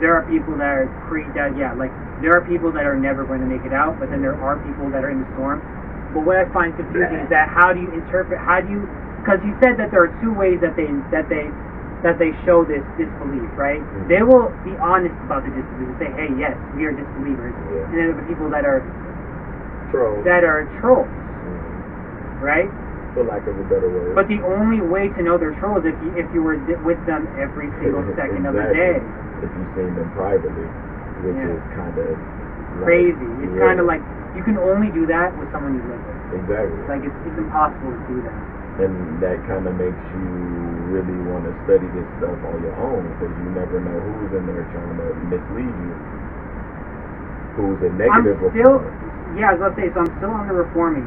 there are people that are like there are people that are never going to make it out, but then there are people that are in the storm. But what I find confusing is that because he said that there are two ways that they show this disbelief, right? Mm-hmm. They will be honest about the disbelief and say, hey, yes, we are disbelievers. Yeah. And then there are people that are trolls. Mm-hmm. Right? For lack of a better word. But the only way to know they're trolls is if you were with them every single second of the day. If you've seen them privately, which is kind of crazy. It's kind of like you can only do that with someone you live with. Exactly. Like it's impossible to do that. And that kind of makes you really want to study this stuff on your own, because you never know who's in there trying to mislead you. Who's a negative reformer. Yeah, I was about to say, so I'm still on the reforming.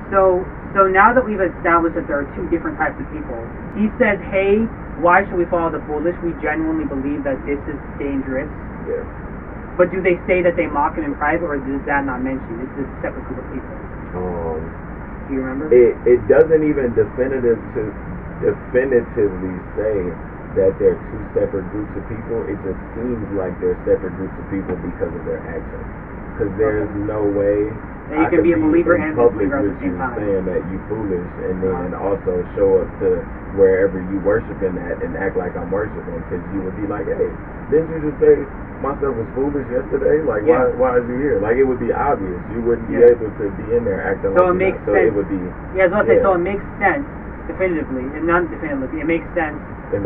So now that we've established that there are two different types of people, he says, hey, why should we follow the foolish? We genuinely believe that this is dangerous. Yeah. But do they say that they mock him in private, or is that not mentioned? This is a separate group of people. Do you remember? It doesn't even definitively say that they're two separate groups of people. It just seems like they're separate groups of people because of their actions. Because there's no way that you can be a believer and a believer at the same time. Saying that you foolish, and then also show up to wherever you worshiping at and act like I'm worshiping, because you would be like, hey, didn't you just say my stuff was foolish yesterday? Like, why is you here? Like, it would be obvious. You wouldn't be able to be in there acting so like it makes sense. So it would be. Yeah, I was going to say, so it makes sense definitively, and not definitively. It makes sense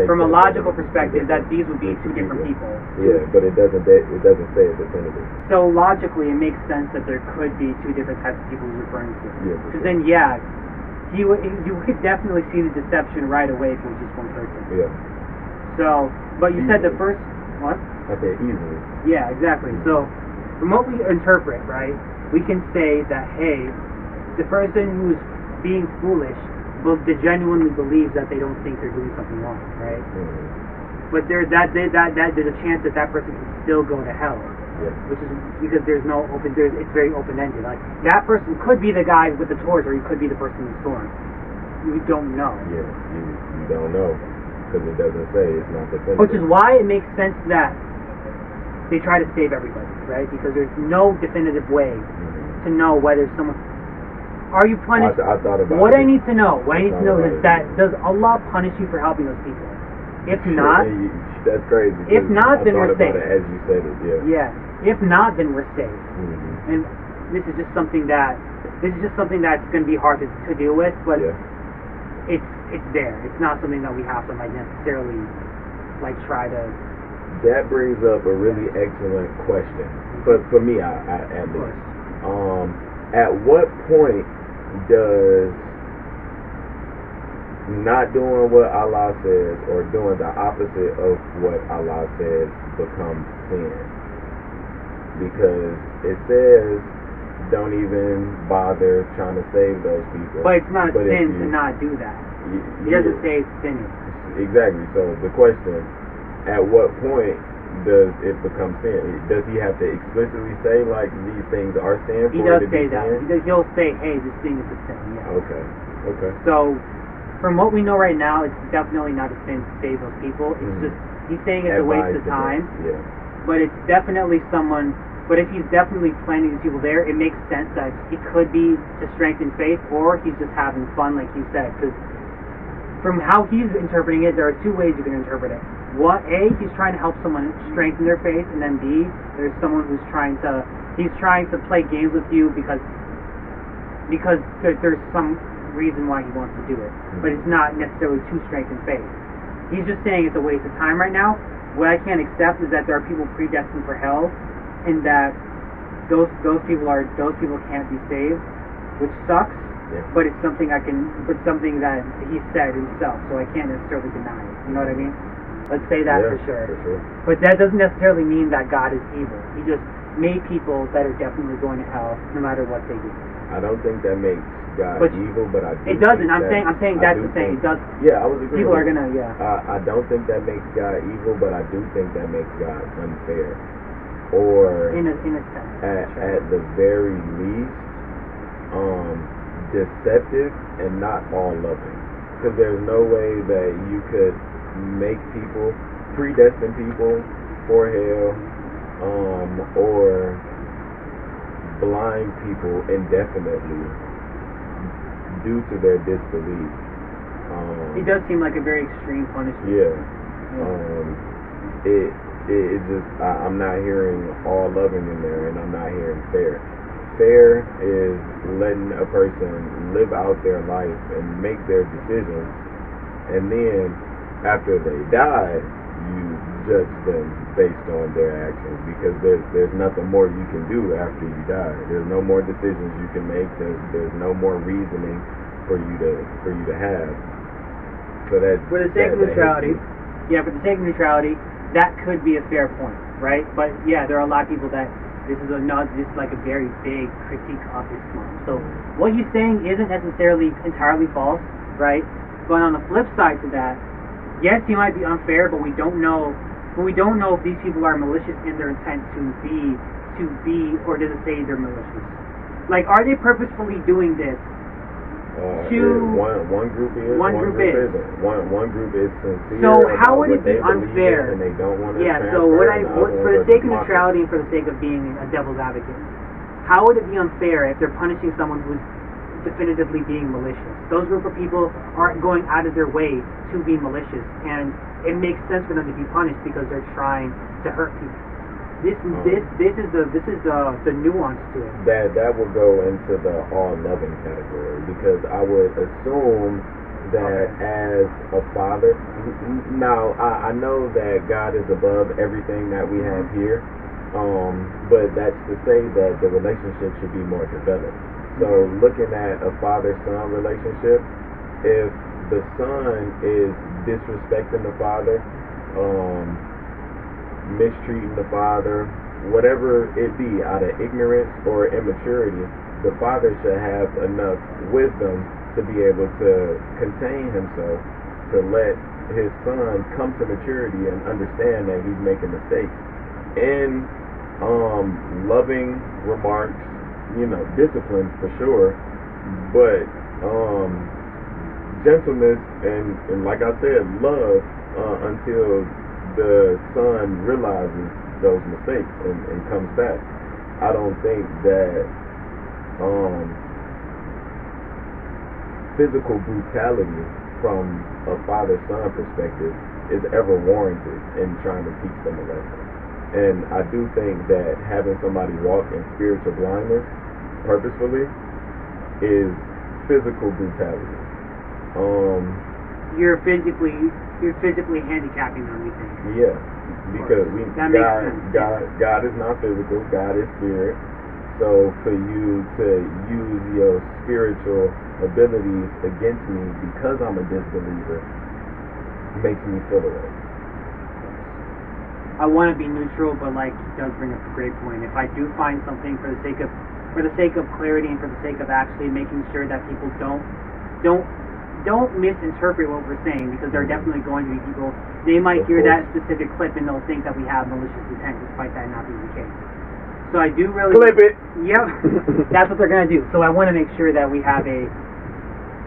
from a logical perspective that these would be two different people. Yeah, but it doesn't say it definitively. So logically, it makes sense that there could be two different types of people he's referring to. Yeah. Because then, you could definitely see the deception right away if it was just one person. Yeah. So, but you said the first what? I said easily. Yeah, exactly. So, from what we interpret, right, we can say that, hey, the person who's being foolish genuinely believes that they don't think they're doing something wrong, right? Mm-hmm. But there's a chance that person can still go to hell. Yeah. Which is because it's very open-ended. Like, that person could be the guy with the torch, or he could be the person in the storm. You don't know. Yeah, you don't know, because it doesn't say, it's not definitive. Which is why it makes sense that they try to save everybody, right? Because there's no definitive way to know whether someone... Are you punished? I thought about what I need to know is that does Allah punish you for helping those people? If not, that's crazy. If not, then we're safe. As you said it, yeah. If not, then we're safe. Mm-hmm. And this is just something that's going to be hard to deal with, but it's there. It's not something that we have to necessarily try to. That brings up a really excellent question, for me, at least. At what point does not doing what Allah says or doing the opposite of what Allah says become sin? Because it says don't even bother trying to save those people. But it's not a sin to not do that. He doesn't say it's sinning. Exactly. So the question, at what point does it become sin? Does he have to explicitly say these things are sin? He does say that. He'll say, hey, this thing is a sin. Yeah. Okay. So from what we know right now, it's definitely not a sin to save those people. It's just he's saying it's a waste of time. Yeah. But it's definitely someone. But if he's definitely planting these people there, it makes sense that it could be to strengthen faith, or he's just having fun, like you said. Because from how he's interpreting it, there are two ways you can interpret it. A, he's trying to help someone strengthen their faith, and then B, there's someone who's trying to play games with you because there's some reason why he wants to do it, but it's not necessarily to strengthen faith. He's just saying it's a waste of time right now. What I can't accept is that there are people predestined for hell, and that those people can't be saved, which sucks. Yeah. But it's something that he said himself, so I can't necessarily deny it. You know what I mean? Let's say that for sure. But that doesn't necessarily mean that God is evil. He just made people that are definitely going to hell no matter what they do. I don't think that makes God evil, but I do. It doesn't. I'm saying that's the thing. It does. Yeah, I was agreeing. People are gonna. I don't think that makes God evil, but I do think that makes God unfair, or in a sense. At the very least, deceptive and not all loving. Because there's no way that you could make people, predestine people, for hell, or blind people indefinitely due to their disbelief. It does seem like a very extreme punishment. Yeah. It just, I'm not hearing all loving in there, and I'm not hearing fair. Fair is letting a person live out their life and make their decisions, and then after they die, you judge them based on their actions, because there's nothing more you can do after you die. There's no more decisions you can make. There's no more reasoning for you to have. So that for the sake of neutrality, for the sake of neutrality, that could be a fair point, right? But yeah, there are a lot of people that this is like a very big critique of Islam. So what he's saying isn't necessarily entirely false, right? But on the flip side to that, yes, he might be unfair, but we don't know. But we don't know if these people are malicious in their intent to be, or does it say they're malicious? Like, are they purposefully doing this? One group is, one group isn't. One group is sincere. So how would it be unfair? And they don't want to so for the sake of neutrality and for the sake of being a devil's advocate, how would it be unfair if they're punishing someone who's definitively being malicious? Those group of people aren't going out of their way to be malicious, and it makes sense for them to be punished because they're trying to hurt people. This is the nuance to it. That would go into the all loving category, because I would assume that as a father, now I know that God is above everything that we have here, but that's to say that the relationship should be more developed. So looking at a father-son relationship, if the son is disrespecting the father, mistreating the father, whatever it be, out of ignorance or immaturity, the father should have enough wisdom to be able to contain himself, to let his son come to maturity and understand that he's making mistakes. In loving remarks, discipline for sure, but gentleness and like I said, love until the son realizes those mistakes and comes back. I don't think that physical brutality from a father-son perspective is ever warranted in trying to teach them a lesson. And I do think that having somebody walk in spiritual blindness purposefully is physical brutality. You're physically handicapping them, you think? Yeah, because God is not physical. God is spirit. So for you to use your spiritual abilities against me because I'm a disbeliever makes me feel away. I want to be neutral, but like he does bring up a great point. If I do find something for the sake of clarity and for the sake of actually making sure that people don't misinterpret what we're saying, because there are definitely going to be people, they might hear that specific clip and they'll think that we have malicious intent despite that not being the case. So I do really clip it. Yep. That's what they're gonna do. So I want to make sure that we have I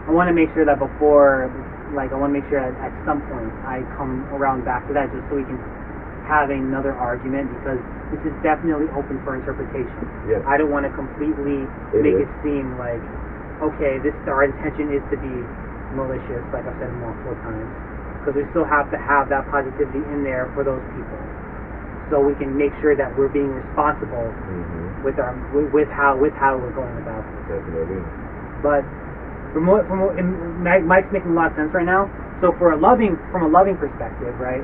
want to make sure that before, like, I want to make sure that at some point I come around back to that, just so we can have another argument, because this is definitely open for interpretation. Yep. I don't want to completely make it seem like, okay, our intention is to be malicious, like I've said multiple times, because we still have to have that positivity in there for those people, so we can make sure that we're being responsible with how we're going about this. Definitely. But Mike's making a lot of sense right now. So from a loving perspective, right?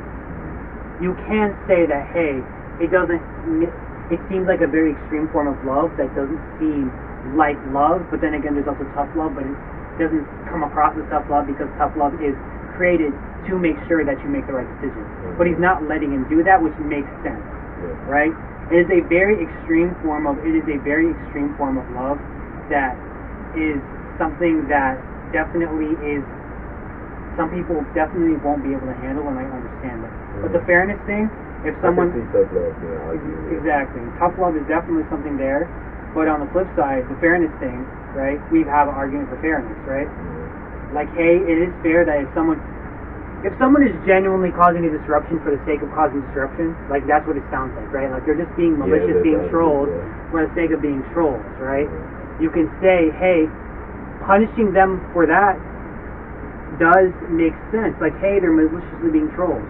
You can say that, hey, it seems like a very extreme form of love that doesn't seem like love, but then again, there's also tough love, but it doesn't come across as tough love, because tough love is created to make sure that you make the right decisions. But he's not letting him do that, which makes sense, right? It is a very extreme form of love that is something that definitely is, some people definitely won't be able to handle, and I understand that. But the fairness thing, if someone... I can see tough love being argued. Exactly. Tough love is definitely something there. But on the flip side, the fairness thing, right? We have an argument for fairness, right? Like, hey, it is fair that if someone... if someone is genuinely causing a disruption for the sake of causing disruption, like that's what it sounds like, right? Like they're just being malicious, being trolls for the sake of being trolls, right? You can say, hey, punishing them for that does make sense. Like, hey, they're maliciously being trolls.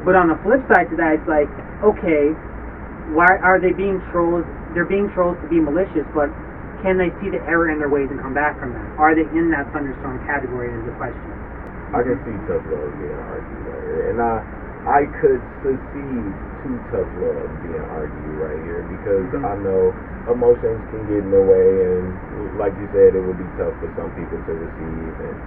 But on the flip side to that, it's like, okay, why are they being trolls? They're being trolls to be malicious, but can they see the error in their ways and come back from that? Are they in that thunderstorm category is the question. I can see tough love being argued right here. And I could succeed to tough love being argued right here because I know emotions can get in the way, and like you said, it would be tough for some people to receive, and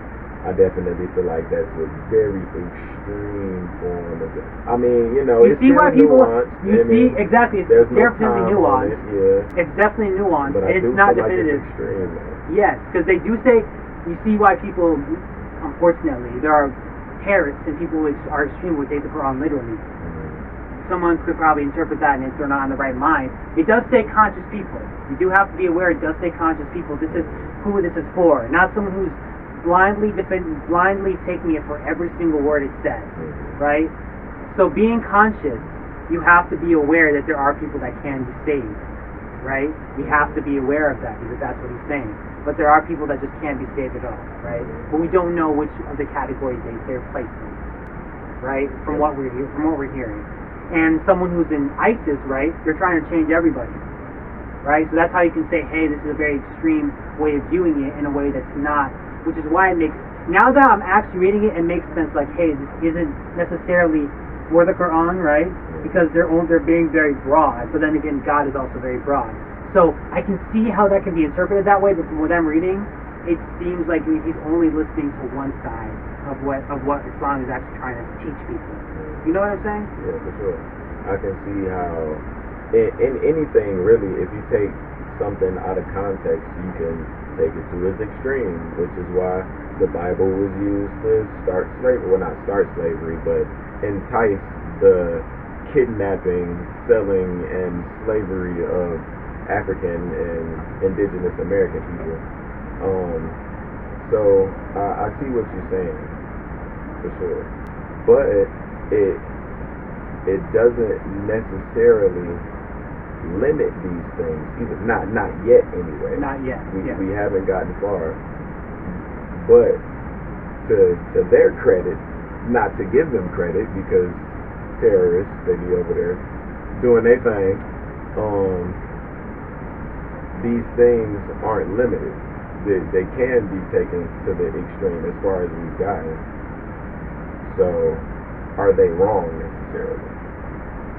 I definitely feel like that's a very extreme form of it. I mean, you know, you it's see why people, nuanced. You see, exactly, it's definitely nuanced. It's definitely nuanced, but it's not like definitive. It's extreme, yes, because they do say, you see why people, unfortunately, there are terrorists and people who are extreme who take the Quran literally. Someone could probably interpret that, and if they're not in the right mind, it does say conscious people. You do have to be aware it does say conscious people. This is who this is for, not someone who's blindly taking it for every single word it says, right? So being conscious, you have to be aware that there are people that can be saved, right? We have to be aware of that because that's what he's saying. But there are people that just can't be saved at all, right? But we don't know which of the categories they're placed in, right? From what we're hearing. And someone who's in ISIS, right? They're trying to change everybody, right? So that's how you can say, hey, this is a very extreme way of viewing it in a way that's not, which is why it makes, now that I'm actually reading it, it makes sense, like, hey, this isn't necessarily for the Quran, right? Because they're being very broad, but then again, God is also very broad. So I can see how that can be interpreted that way, but from what I'm reading, it seems like he's only listening to one side of what Islam is actually trying to teach people. You know what I'm saying? Yeah, for sure. I can see how in anything really, if you take something out of context, you can take it to its extreme, which is why the Bible was used to start slavery. Well, not start slavery, but entice the kidnapping, selling, and slavery of African and indigenous American people. So I see what you're saying, for sure. But it doesn't necessarily limit these things, either not yet anyway. Not yet. We haven't gotten far. But to their credit, not to give them credit because terrorists, they be over there doing their thing. These things aren't limited. They can be taken to the extreme as far as we've gotten. So, are they wrong necessarily?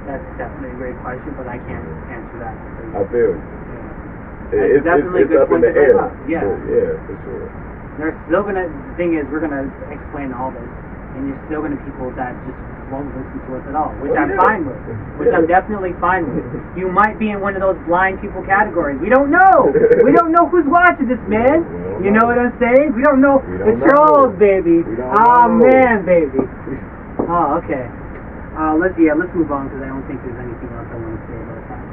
That's definitely a great question, but I can't answer that. I feel you. Yeah. It's definitely a good up in point the to bring air. up. Yeah. Yeah, for sure. There's still the thing is, we're gonna explain all this, and you're still gonna people that just won't listen to us at all, which I'm fine with. Which I'm definitely fine with. You might be in one of those blind people categories. We don't know. We don't know who's watching this, man. You know what I'm saying? We don't know. The trolls, baby. Oh man, baby. Oh, okay. Let's move on because I don't think there's anything else I want to say about that.